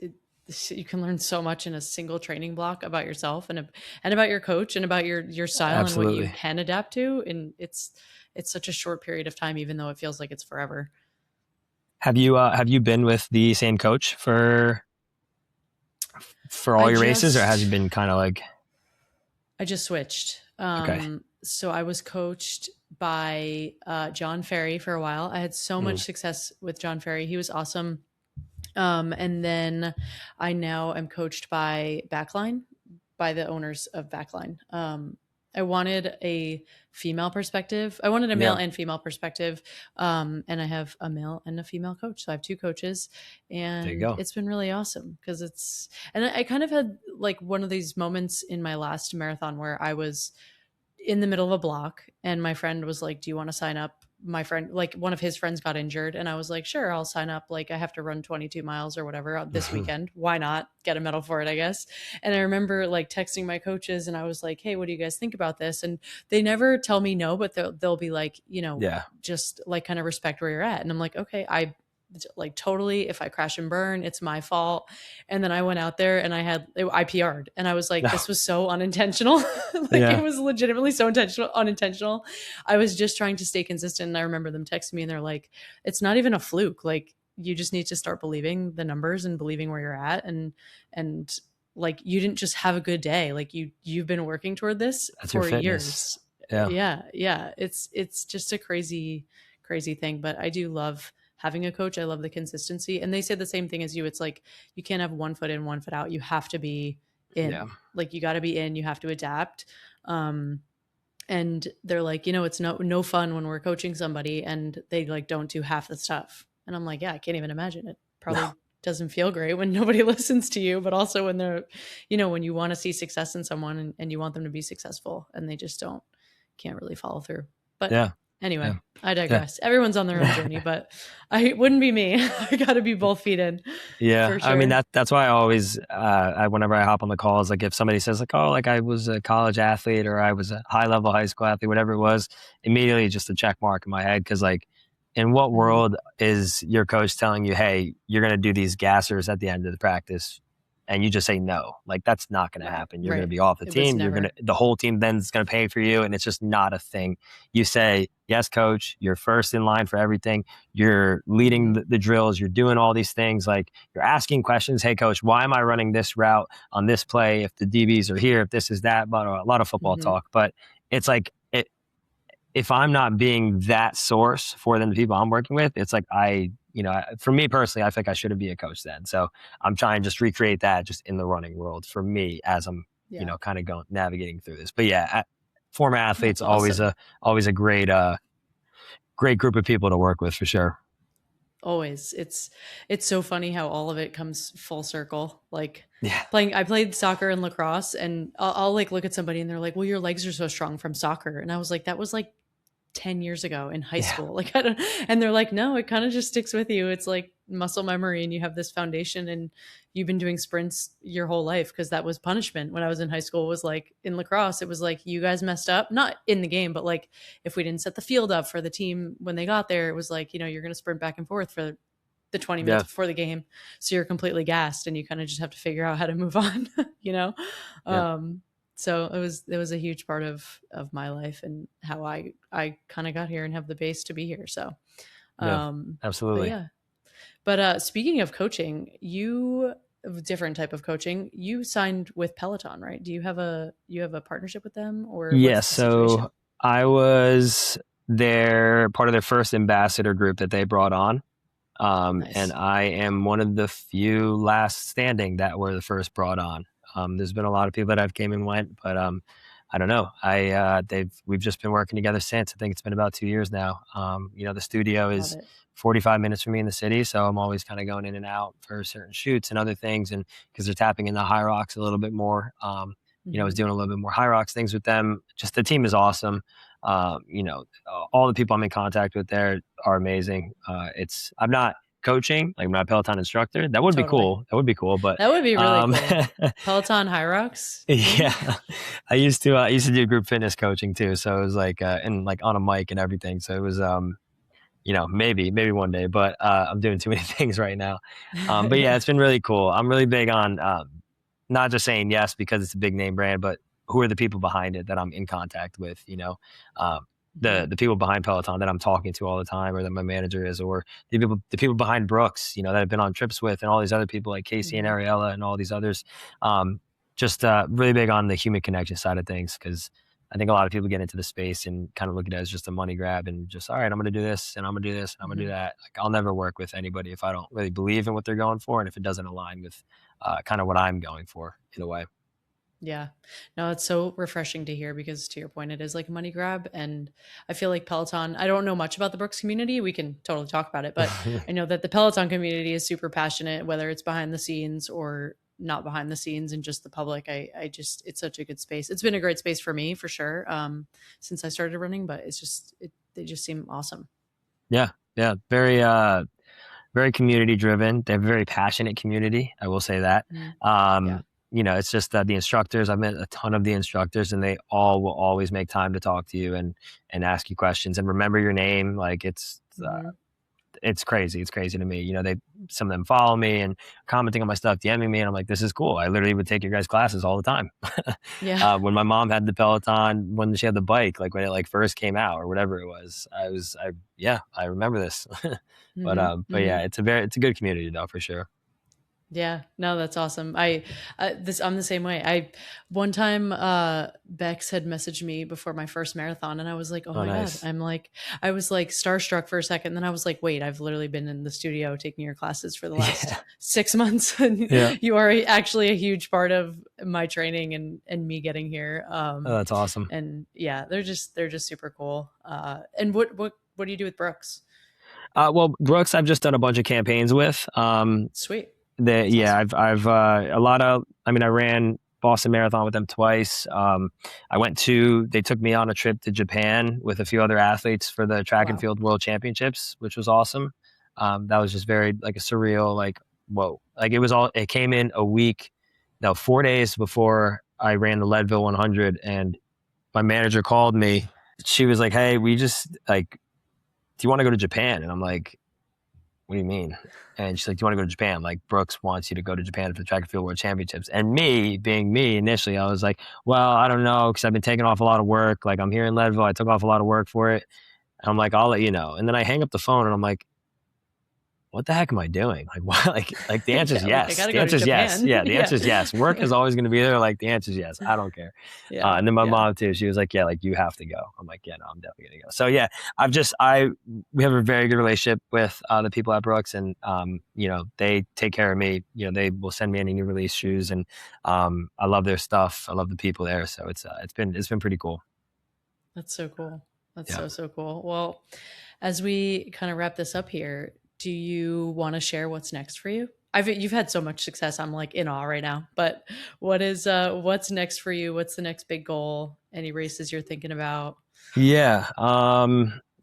you can learn so much in a single training block about yourself and about your coach and about your style and what you absolutely. can adapt to. And it's such a short period of time, even though it feels like it's forever. Have you been with the same coach for I all your races, or has you just been kind of like, I just switched. okay, So I was coached by John Ferry for a while. I had so much mm, success with John Ferry. He was awesome. And then I now am coached by Backline, by the owners of Backline. I wanted a female perspective. I wanted a male yeah, and female perspective. And I have a male and a female coach. So I have two coaches there you and go. it's been really awesome because and I kind of had like one of these moments in my last marathon where I was in the middle of a block and my friend was like, do you want to sign up? My friend, like one of his friends got injured and I was like, sure, I'll sign up. Like I have to run 22 miles or whatever this weekend. Why not get a medal for it, I guess. And I remember like texting my coaches and I was like, hey, what do you guys think about this? And they never tell me no, but they'll be like, Yeah, just like kind of respect where you're at. And I'm like, okay, I like totally, if I crash and burn, it's my fault. And then I went out there and I PR'd and I was like, no, this was so unintentional. Like it yeah, was legitimately so unintentional. I was just trying to stay consistent. And I remember them texting me and they're like, it's not even a fluke. Like you just need to start believing the numbers and believing where you're at. And like, you didn't just have a good day. Like you've been working toward this that's your for fitness. years. Yeah, Yeah. Yeah. It's just a crazy, crazy thing, but I do love having a coach. I love the consistency. And they say the same thing as you. It's like you can't have one foot in, one foot out. You have to be yeah, in. Like you got to be in, you have to adapt. Um and they're like, it's no fun when we're coaching somebody and they like don't do half the stuff. And I'm like, yeah, I can't even imagine it. no, Probably doesn't feel great when nobody listens to you, but also when they're, when you want to see success in someone and you want them to be successful and they just can't really follow through. But yeah, anyway, yeah, I yeah. digress. Everyone's on their own journey, but I wouldn't be me. I got to be both feet in Yeah, for I mean sure. that's why I always whenever I hop on the calls, like if somebody says like, oh, like I was a college athlete or I was a high level high school athlete, whatever it was, immediately just a check mark in my head because like, in what Mm-hmm. world is your coach telling you, hey, you're gonna do these gassers at the end of the practice, and you just say no? Like that's not gonna Right. happen. You're gonna Right. be off the It was team. never. The whole team then is gonna pay for you, and it's just not a thing. You say yes, coach. You're first in line for everything. You're leading Mm-hmm. the drills. You're doing all these things. Like you're asking questions. Hey, coach, why am I running this route on this play? If the DBs are here, if this is that, but a lot of football Mm-hmm. talk. But it's like if I'm not being that source for them, the people I'm working with, it's like for me personally, I think I shouldn't be a coach then. So I'm trying to just recreate that just in the running world for me as I'm, Yeah. kind of going navigating through this. But yeah, former athletes, That's awesome. always a great group of people to work with for sure. Always. It's so funny how all of it comes full circle. Like Yeah, I played soccer and lacrosse, and I'll like look at somebody and they're like, "Well, your legs are so strong from soccer." And I was like, "That was like 10 years ago in high yeah, school." Like I don't, and they're like, "No, it kind of just sticks with you. It's like muscle memory and you have this foundation, and you've been doing sprints your whole life." Because that was punishment when I was in high school. Was like in lacrosse, it was like you guys messed up, not in the game, but like if we didn't set the field up for the team when they got there, it was like, you're going to sprint back and forth for the 20 minutes yeah, before the game. So you're completely gassed and you kind of just have to figure out how to move on, you know? yeah, Um, so it was a huge part of my life and how I kind of got here and have the base to be here. So, yeah, um, but absolutely. yeah, but speaking of coaching, you different type of coaching. You signed with Peloton, right? Do you have a partnership with them, or Yeah, what's the situation? so I was part of their first ambassador group that they brought on. And Nice. I am one of the few last standing that were the first brought on. There's been a lot of people that have came and went, but I don't know. We've just been working together since. I think it's been about 2 years now. The studio Love is it. 45 minutes from me in the city, so I'm always kind of going in and out for certain shoots and other things, and because they're tapping into Hyrox a little bit more. I was Hmm. doing a little bit more Hyrox things with them. Just the team is awesome. All the people I'm in contact with there are amazing. I'm not coaching, like I'm not a Peloton instructor. That would be Totally. cool. That would be cool. But That would be really um, cool. Peloton Hyrox, maybe? yeah, I used to do group fitness coaching too. So it was like and like on a mic and everything. So it was maybe one day, but I'm doing too many things right now. But yeah, Yeah. it's been really cool. I'm really big on not just saying yes because it's a big name brand, but who are the people behind it that I'm in contact with? Um, Mhm. the people behind Peloton that I'm talking to all the time, or that my manager is, or the people behind Brooks, that I've been on trips with, and all these other people like Casey and Mhm. Ariella and all these others. Just really big on the human connection side of things, because I think a lot of people get into the space and kind of look at it as just a money grab, and just, all right, I'm going to do this and I'm going to do this and I'm going to do Mhm. that. Like, I'll never work with anybody if I don't really believe in what they're going for, and if it doesn't align with kind of what I'm going for in a way. Yeah. No, it's so refreshing to hear because to your point, it is like a money grab. And I feel like Peloton, I don't know much about the Brooks community. We can totally talk about it, but I know that the Peloton community is super passionate, whether it's behind the scenes or not behind the scenes and just the public. I just, it's such a good space. It's been a great space for me for sure. Since I started running, but they just seem awesome. Yeah, yeah, very community driven. They're a very passionate community. I will say that. Mhm. Yeah. It's just that the instructors, I've met a ton of the instructors, and they all will always make time to talk to you and ask you questions and remember your name. Like Hmm. it's crazy. It's crazy to me. Some of them follow me and commenting on my stuff, DMing me, and I'm like, this is cool. I literally would take your guys' classes all the time. Yeah. When my mom had the Peloton, when she had the bike, like when it like first came out or whatever it was, yeah, I remember this. but Hmm. um, but Hmm. yeah, it's a good community though for sure. Yeah, no, that's awesome. I'm the same way. I one time Bex had messaged me before my first marathon and I was like, "Oh Oh, my god." nice. I was like starstruck for a second, then I was like, "Wait, I've literally been in the studio taking your classes for the last Yeah, 6 months and yeah. you are actually a huge part of my training and me getting here." Oh, that's awesome. And yeah, they're just super cool. And what do you do with Brooks? Well, Brooks, I've just done a bunch of campaigns with. Sweet. That's Yeah, awesome. I've a lot of. I mean, I ran Boston Marathon with them twice. They took me on a trip to Japan with a few other athletes for the track and Wow. field world championships, which was awesome. That was just very like a surreal, like, whoa, like it came in a week, no, 4 days before I ran the Leadville 100, and my manager called me. She was like, "Hey, we just like, do you want to go to Japan?" And I'm like, what do you mean? And she's like, do you want to go to Japan? Like, Brooks wants you to go to Japan for the track and field world championships. And me, being me, initially, I was like, well, I don't know, because I've been taking off a lot of work. Like, I'm here in Leadville. I took off a lot of work for it. And I'm like, I'll let you know. And then I hang up the phone and I'm like, what the heck am I doing? Like, what? Like the answer is Yeah, like I yes. gotta The go to answer is yes. Japan. Yeah, the Yeah. answer is yes. Work Yeah. is always going to be there. Like the answer is yes. I don't care. Yeah. And then my Yeah. mom too. She was like, yeah, like you have to go. I'm like, yeah, no, I'm definitely gonna go. So yeah, we have a very good relationship with the people at Brooks, and you know, they take care of me. You know, they will send me any new release shoes, and I love their stuff. I love the people there. So it's been pretty cool. That's so cool. That's Yeah. so, so cool. Well, as we kind of wrap this up here, do you want to share what's next for you? You've had so much success. I'm like in awe right now. But what's next for you? What's the next big goal? Any races you're thinking about? Yeah.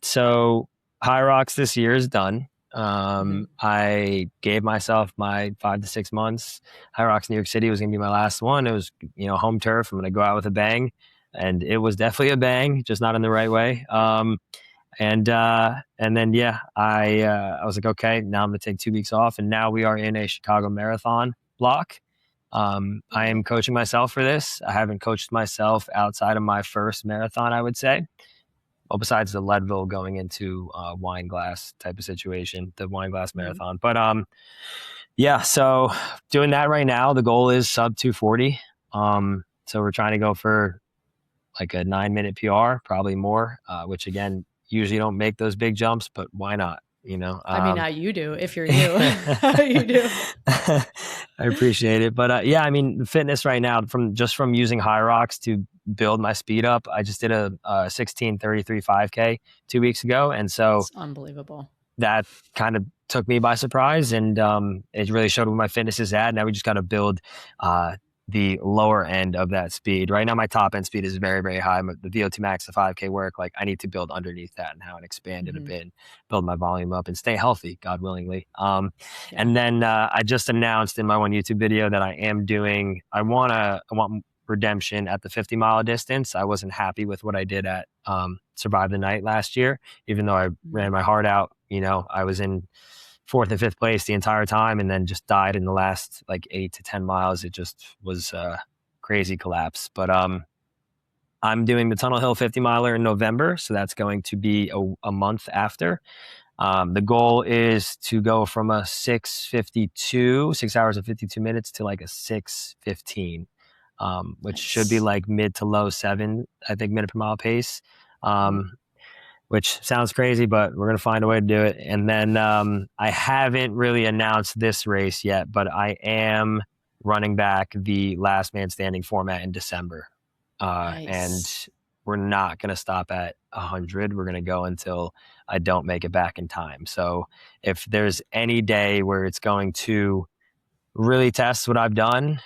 So Hyrox this year is done. Hmm. I gave myself my 5 to 6 months. Hyrox New York City was going to be my last one. It was, you know, home turf. I'm going to go out with a bang. And it was definitely a bang, just not in the right way. And then, yeah, I was like, okay, now I'm going to take 2 weeks off. And now we are in a Chicago Marathon block. I am Cool. coaching myself for this. I haven't coached myself outside of my first marathon, I would say. Well, besides the Leadville going into wine glass type of situation, the wine glass Mhm. marathon. But yeah, so doing that right now. The goal is sub 240. So we're trying to go for like a 9 minute PR, probably more. Which again, usually don't make those big jumps, but why not? You know. I mean, now you do if you're you. You do. I appreciate it, but yeah, I mean, fitness right now from using Hyrox to build my speed up. I just did a 16:33 5K 2 weeks ago, and so It's unbelievable. that kind of took me by surprise, and it really showed where my fitness is at. Now we just got to build uh, the lower end of that speed. Right now, my top end speed is very, very high. The VO2 max, the 5K work, like I need to build underneath that and how and expand it a Hmm. bit, build my volume up, and stay healthy, God willingly. Yeah. And then I just announced in my one YouTube video that I am doing. I want redemption at the 50-mile distance. I wasn't happy with what I did at Survive the Night last year, even though I ran Mhm. my heart out. You know, I was in fourth and fifth place the entire time, and then just died in the last like 8 to 10 miles. It just was a crazy collapse. But I'm doing the Tunnel Hill 50 miler in November, so that's going to be a month after. The goal is to go from a 6:52, 6 hours and 52 minutes to like a 6:15, which should be Nice. like mid to low seven, I think, minute per mile pace. Mhm. Which sounds crazy, but we're going to find a way to do it. And then I haven't really announced this race yet, but I am running back the last man standing format in December. And Nice. we're not going to stop at 100. We're going to go until I don't make it back in time. So if there's any day where it's going to really test what I've done,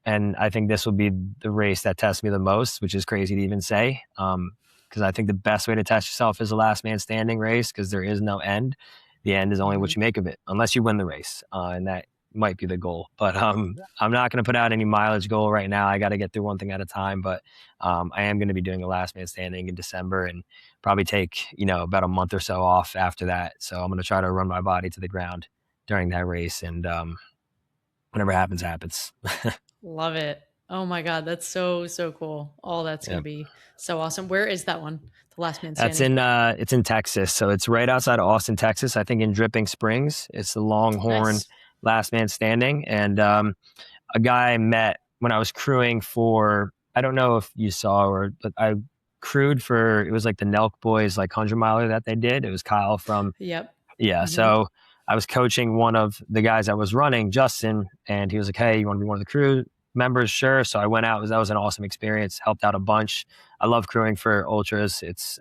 and I think this will be the race that tests me the most, which is crazy to even say. Because I think the best way to test yourself is a last man standing race, because there is no end. The end is only Mhm. what you make of it, unless you win the race, and that might be the goal. But I'm not going to put out any mileage goal right now. I got to get through one thing at a time. But I am going to be doing a last man standing in December, and probably take about a month or so off after that. So I'm going to try to run my body to the ground during that race, and whatever happens, happens. Love it. Oh my God, that's so, so cool. Oh, that's going Yeah. to be so awesome. Where is that one? The last man That's standing. in it's in Texas. So it's right outside of Austin, Texas. I think in Dripping Springs. It's the Longhorn Nice. last man standing. And a guy I met when I was crewing for, I don't know if you saw, but I crewed for, it was like the Nelk Boys like 100 miler that they did. It was Kyle from, Yep. yeah. Hmm. So I was coaching one of the guys that was running, Justin, and he was like, "Hey, you want to be one of the crew members?" Sure. So I went out. That was an awesome experience. Helped out a bunch. I love crewing for ultras. It's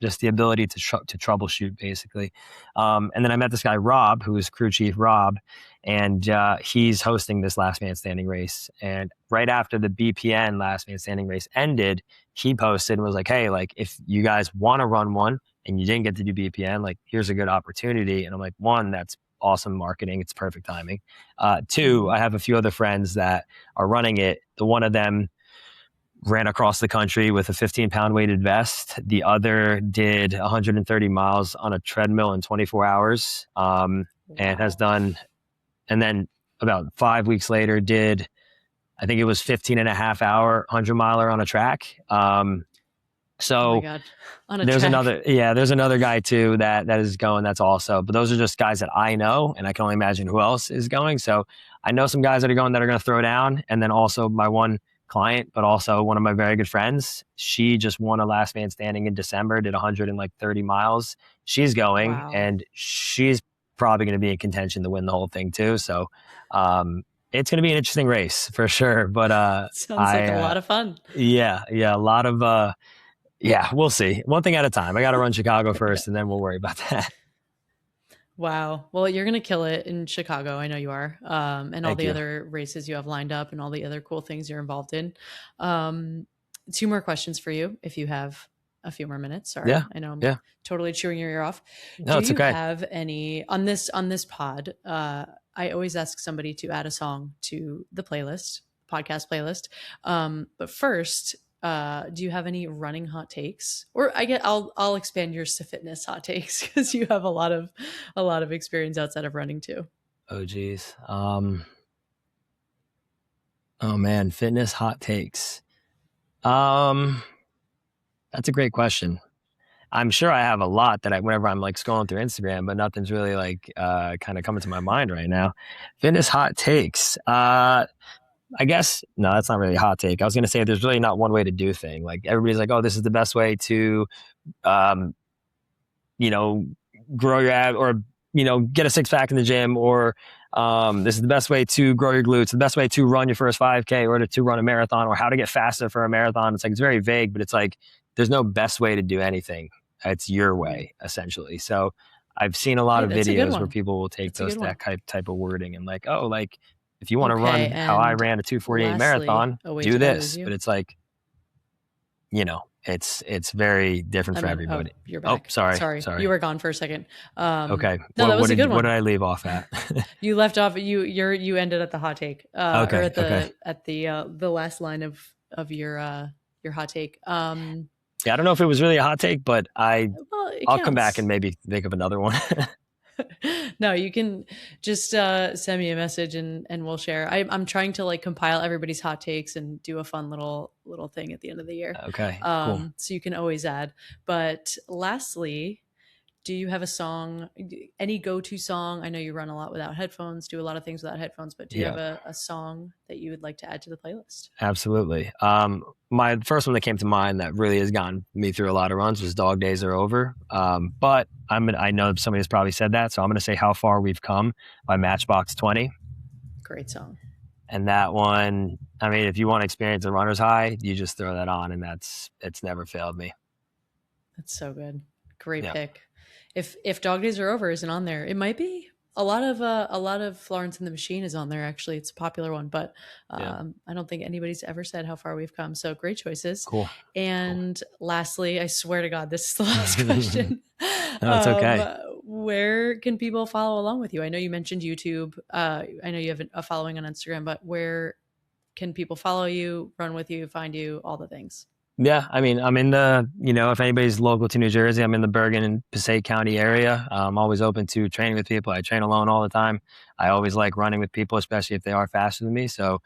just the ability to troubleshoot, basically. And then I met this guy Rob, who is crew chief Rob, and he's hosting this last man standing race. And right after the BPN last man standing race ended, he posted and was like, "Hey, like if you guys want to run one and you didn't get to do BPN, like here's a good opportunity." And I'm like, one, that's awesome marketing. It's perfect timing. Two, Hmm. I have a few other friends that are running it. The one of them ran across the country with a 15-pound weighted vest. The other did 130 miles on a treadmill in 24 hours, and has Wow. done, and then about 5 weeks later did, I think it was 15 and a half hour 100 miler on a track. Oh my So God. On a there's track. another guy too that is going. That's also, but those are just guys that I know, and I can only imagine who else is going. So I know some guys that are going to throw down, and then also my one client, but also one of my very good friends. She just won a last man standing in December, did 130 miles. She's going, Wow. and she's probably going to be in contention to win the whole thing too. So um, it's going to be an interesting race for sure. But Sounds like I a lot of fun. yeah, a lot of yeah, we'll see. One thing at a time. I got to run Chicago Yeah. first, and then we'll worry about that. Wow. Well, you're going to kill it in Chicago. I know you are. And all Thank the you. other races you have lined up and all the other cool things you're involved in. Um, two more questions for you if you have a few more minutes. Yeah, Sorry. I know I'm yeah. totally chewing your ear off. No, Do it's you okay. have any on this pod? I always ask somebody to add a song to the playlist, podcast playlist. But first, do you have any running hot takes? Or I'll expand yours to fitness hot takes because you have a lot of experience outside of running too. Oh, geez. Oh man, fitness hot takes. Um, that's a great question. I'm sure I have a lot that whenever I'm like scrolling through Instagram, but nothing's really like kind of coming to my mind right now. Fitness hot takes. I guess no, that's not really a hot take. I was gonna say there's really not one way to do thing. Like everybody's like, oh, this is the best way to um, you know, grow your ab or, get a six pack in the gym, or this is the best way to grow your glutes, the best way to run your first 5K or to run a marathon, or how to get faster for a marathon. It's like, it's very vague, but it's like, there's no best way to do anything. It's your Mm. way essentially. So I've seen a lot Hey, of that's a good videos where one. people will take That's a good one. that type of wording and like, oh, like if you want to Okay, run how I and ran a 2:48 lastly, marathon, oh wait, do did I lose this. you? But it's like, it's very different I for mean, oh, everybody. you're Oh, back. sorry, Sorry, you sorry. were gone for a second. Okay. No, that was a good What did one. I leave off at? You left off. You ended at the hot take, or Okay. at Okay. the last line of your hot take. Yeah, I don't know if it was really a hot take, but Well, it I'll come back and counts. maybe think of another one. No, you can just send me a message and we'll share. I'm trying to like compile everybody's hot takes and do a fun little thing at the end of the year. Okay. Cool. So you can always add. But lastly, do you have a song, any go-to song? I know you run a lot without headphones, do a lot of things without headphones, but do you have Yeah. a song that you would like to add to the playlist? Absolutely. My first one that came to mind that really has gotten me through a lot of runs was "Dog Days Are Over." But I know somebody has probably said that, so I'm gonna say "How Far We've Come" by Matchbox 20. Great song. And that one, I mean, if you want to experience a runner's high, you just throw that on, and it's never failed me. That's so good. Great Yeah. pick. If Dog Days Are Over isn't on there, it might be. A lot of Florence and the Machine is on there. Actually, it's a popular one, but Yeah. I don't think anybody's ever said how far we've come. So great choices. Cool. And lastly, I swear to God, this is the last question. No, it's okay. Where can people follow along with you? I know you mentioned YouTube. I know you have a following on Instagram, but where can people follow you, run with you, find you, all the things? Yeah, I mean, I'm in the, if anybody's local to New Jersey, I'm in the Bergen and Passaic County area. I'm always open to training with people. I train alone all the time. I always like running with people, especially if they are faster than me. So,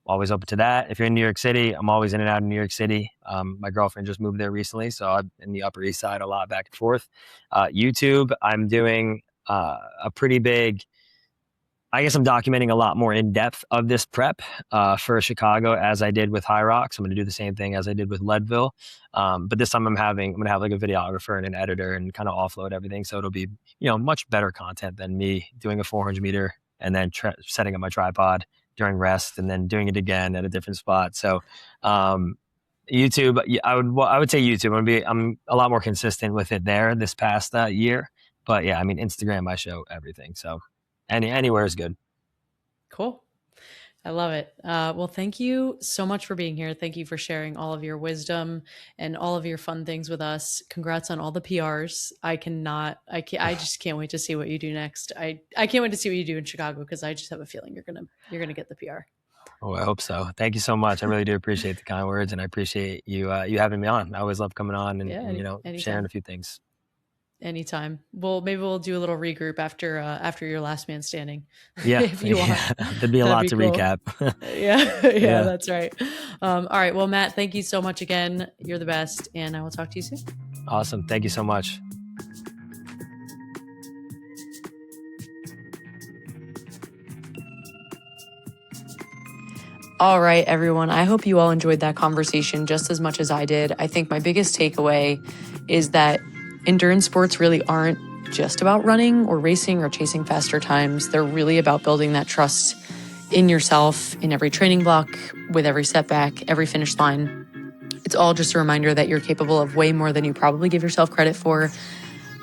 always open to that. If you're in New York City, I'm always in and out of New York City. My girlfriend just moved there recently, so I'm in the Upper East Side a lot, back and forth. YouTube, I'm doing a pretty big, I guess I'm documenting a lot more in depth of this prep for Chicago as I did with Hyrox. I'm going to do the same thing as I did with Leadville, but this time I'm going to have like a videographer and an editor and kind of offload everything, so it'll be much better content than me doing a 400 meter and then setting up my tripod during rest and then doing it again at a different spot. So YouTube, I would say YouTube. I'm a lot more consistent with it there this past year, but yeah, I mean Instagram I show everything, so anywhere is good. Cool. I love it. Well, thank you so much for being here. Thank you for sharing all of your wisdom and all of your fun things with us. Congrats on all the PRs. I just can't wait to see what you do next. I can't wait to see what you do in Chicago because I just have a feeling you're gonna get the PR. Oh, I hope so. Thank you so much. I really do appreciate the kind words, and I appreciate you having me on. I always love coming on and, Yeah, sharing anytime. a few things. Anytime. Well, maybe we'll do a little regroup after your last man standing, Yeah, if you want. there'd be a That'd lot be to cool. recap. Yeah, Yeah, that's right. All right. Well, Matt, thank you so much again. You're the best, and I will talk to you soon. awesome. Thank you so much. All right, everyone. I hope you all enjoyed that conversation just as much as I did. I think my biggest takeaway is that endurance sports really aren't just about running or racing or chasing faster times. They're really about building that trust in yourself, in every training block, with every setback, every finish line. It's all just a reminder that you're capable of way more than you probably give yourself credit for.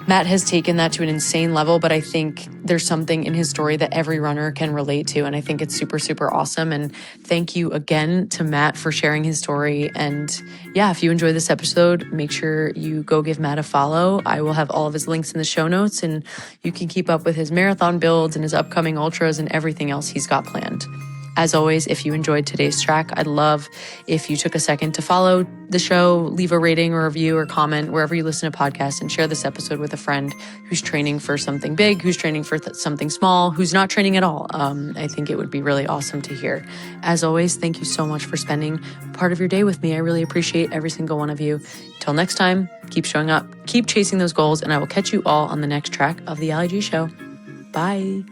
Matt has taken that to an insane level, but I think there's something in his story that every runner can relate to. And I think it's super, super awesome. And thank you again to Matt for sharing his story. And yeah, if you enjoyed this episode, make sure you go give Matt a follow. I will have all of his links in the show notes, and you can keep up with his marathon builds and his upcoming ultras and everything else he's got planned. As always, if you enjoyed today's track, I'd love if you took a second to follow the show, leave a rating or review or comment wherever you listen to podcasts, and share this episode with a friend who's training for something big, who's training for something small, who's not training at all. I think it would be really awesome to hear. As always, thank you so much for spending part of your day with me. I really appreciate every single one of you. Till next time, keep showing up, keep chasing those goals, and I will catch you all on the next track of the Ali G Show. Bye.